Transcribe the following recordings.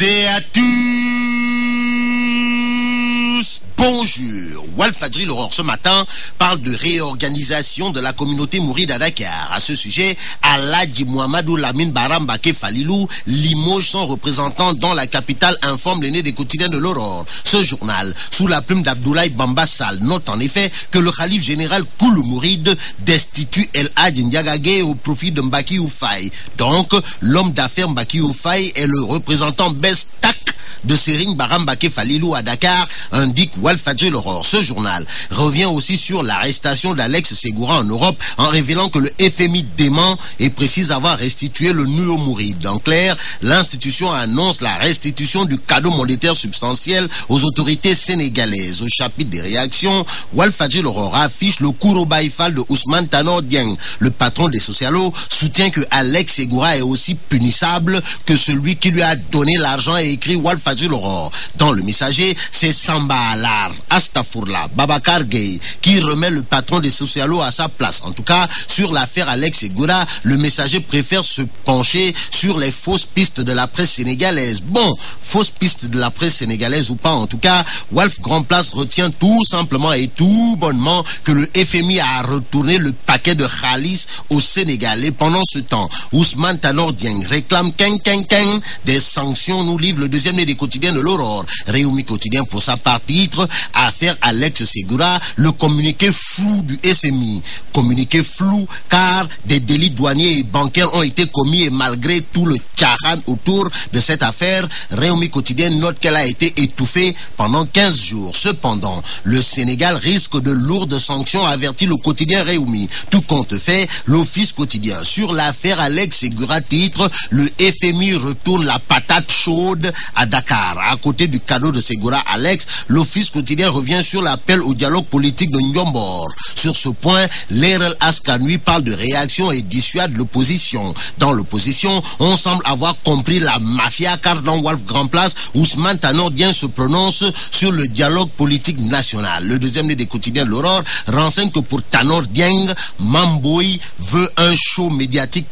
et à tous, bonjour. Walfadjri L'Aurore ce matin parle de réorganisation de la communauté mouride à Dakar. À ce sujet, Aladji Mohamedou Lamine Barambake Falilou limoge son représentant dans la capitale, informe l'aîné des quotidiens de L'Aurore. Ce journal, sous la plume d'Abdoulaye Bamba Sall, note en effet que le khalife général Koulou Mouride destitue El Hadj Ndiagagé au profit de Mbaki Oufay. Donc, l'homme d'affaires Mbaki Oufay est le représentant Bestak de Serigne Barambake Falilou à Dakar, indique Walfadjri L'Aurore. Ce journal revient aussi sur l'arrestation d'Alex Segura en Europe en révélant que le FMI dément et précise avoir restitué le Nuo Mouride. En clair, l'institution annonce la restitution du cadeau monétaire substantiel aux autorités sénégalaises. Au chapitre des réactions, Walfadjri L'Aurore affiche le Kouroubaïfal de Ousmane Tanor Dieng. Le patron des socialos soutient que Alex Segura est aussi punissable que celui qui lui a donné l'argent, et écrit Walfadjri L'Aurore. Dans le messager, c'est Samba Alar Astafourla Babacar Gueye qui remet le patron des socialos à sa place. En tout cas, sur l'affaire Alex Segura, le messager préfère se pencher sur les fausses pistes de la presse sénégalaise. Bon, fausses pistes de la presse sénégalaise ou pas, en tout cas, Walf Grand Place retient tout simplement et tout bonnement que le FMI a retourné le paquet de Khalis au Sénégal. Et pendant ce temps, Ousmane Tanor Dieng réclame des sanctions, nous livre le deuxième né des quotidiens de L'Aurore. Réumi Quotidien pour sa part titre affaire Alex Segura, le communiqué flou du SMI. Communiqué flou car des délits douaniers et bancaires ont été commis, et malgré tout le tcharan autour de cette affaire, Réumi Quotidien note qu'elle a été étouffée pendant 15 jours. Cependant, le Sénégal risque de lourdes sanctions, avertit le quotidien Réumi. Tout compte fait, l'Office Quotidien sur l'affaire Alex Segura titre le FMI retourne la patate chaude à Dakar. À côté du cadeau de Segura Alex, l'Office Quotidien revient sur l'appel au dialogue politique de Ndiombor. Sur ce point, l'RL Askanui parle de réaction et dissuade l'opposition. Dans l'opposition, on semble avoir compris la mafia, car dans Walf Grand Place, Ousmane Tanor Dieng se prononce sur le dialogue politique national. Le deuxième né des quotidiens de L'Aurore renseigne que pour Tanor Dieng, Mamboy veut un show médiatique,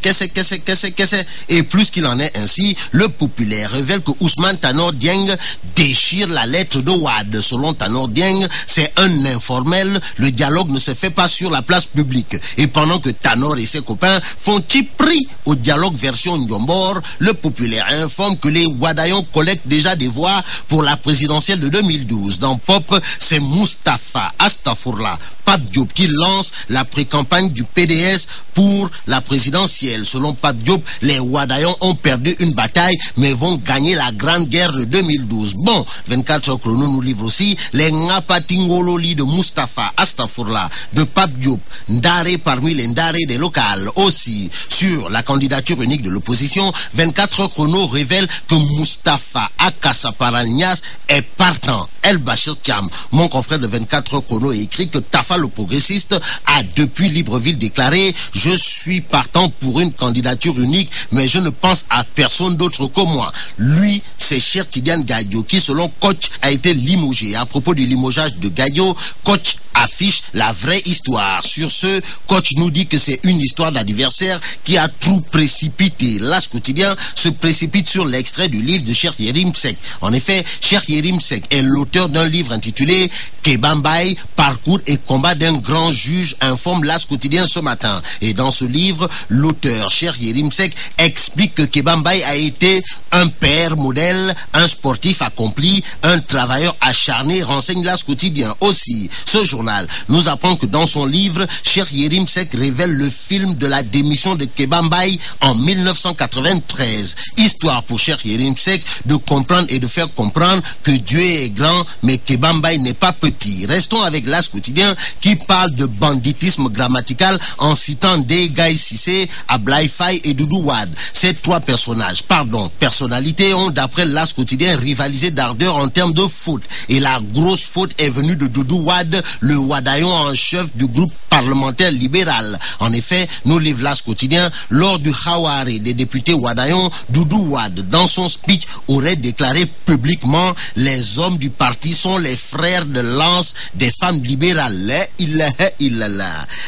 et plus qu'il en est ainsi, le populaire révèle que Ousmane Tanor Dieng déchire la lettre de Wade. Selon Tanor Dieng, c'est un informel, le dialogue ne se fait pas sur la place publique. Et pendant que Tanor et ses copains font prix au dialogue version Ndiombor, le populaire informe que les Wadayon collectent déjà des voix pour la présidentielle de 2012. Dans Pop, c'est Moustapha Astafourla Pape Diop qui lance la pré-campagne du PDS pour la présidentielle. Selon Pape Diop, les Wadayon ont perdu une bataille mais vont gagner la grande guerre de 2012. Bon, 24 heures chrono nous livre aussi les Ngapatingololi de Moustapha Astafourla de Pape Diop, Ndare parmi les Ndare des locales. Aussi, sur la candidature unique de l'opposition, 24 heures chrono révèle que Moustapha Akassaparagnas est partant. El Bachir Thiam, mon confrère de 24 heures chrono, écrit que Tafa le progressiste a depuis Libreville déclaré: je suis partant pour une candidature unique, mais je ne pense à personne d'autre que moi. Lui, c'est Cher Tidiane Gadio qui, selon Coach, a été limogé. À propos du limogeage de Gadio, Coach affiche la vraie histoire. Sur ce, Coach nous dit que c'est une histoire d'adversaire qui a tout précipité. L'As Quotidien se précipite sur l'extrait du livre de Cheikh Yérim Seck. En effet, Cheikh Yérim Seck est l'auteur d'un livre intitulé Kéba Mbaye, parcours et combat d'un grand juge, informe L'As Quotidien ce matin. Et dans ce livre, l'auteur Cheikh Yérim Seck explique que Kéba Mbaye a été un père modèle, un sportif accompli, un travailleur acharné, renseigne L'As Quotidien. Aussi, ce journal nous apprend que dans son livre, Cheikh Yérim Seck révèle le film de la démission de Kéba Mbaye en 1993. Histoire pour Cheikh Yérim Seck de comprendre et de faire comprendre que Dieu est grand, mais Kéba Mbaye n'est pas petit. Restons avec L'As Quotidien qui parle de banditisme grammatical en citant Ndeye Cissé, Ablaye Faye et Doudou Wade. Ces trois personnalités ont, d'après L'As Quotidien, rivalisé d'ardeur en termes de faute. Et la grosse faute est venue de Doudou Wade, le Wadayon en chef du groupe parlementaire libéral. En effet, nous livre L'As Quotidien, lors du Khawari des députés Wadayon, Doudou Wade, dans son speech, aurait déclaré publiquement: les hommes du parti sont les frères de lance des femmes libérales.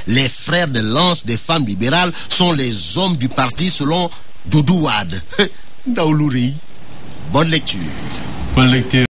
Les frères de lance des femmes libérales sont les hommes du parti selon Doudou Wade. Daoulouri. Bonne lecture. Bonne lecture.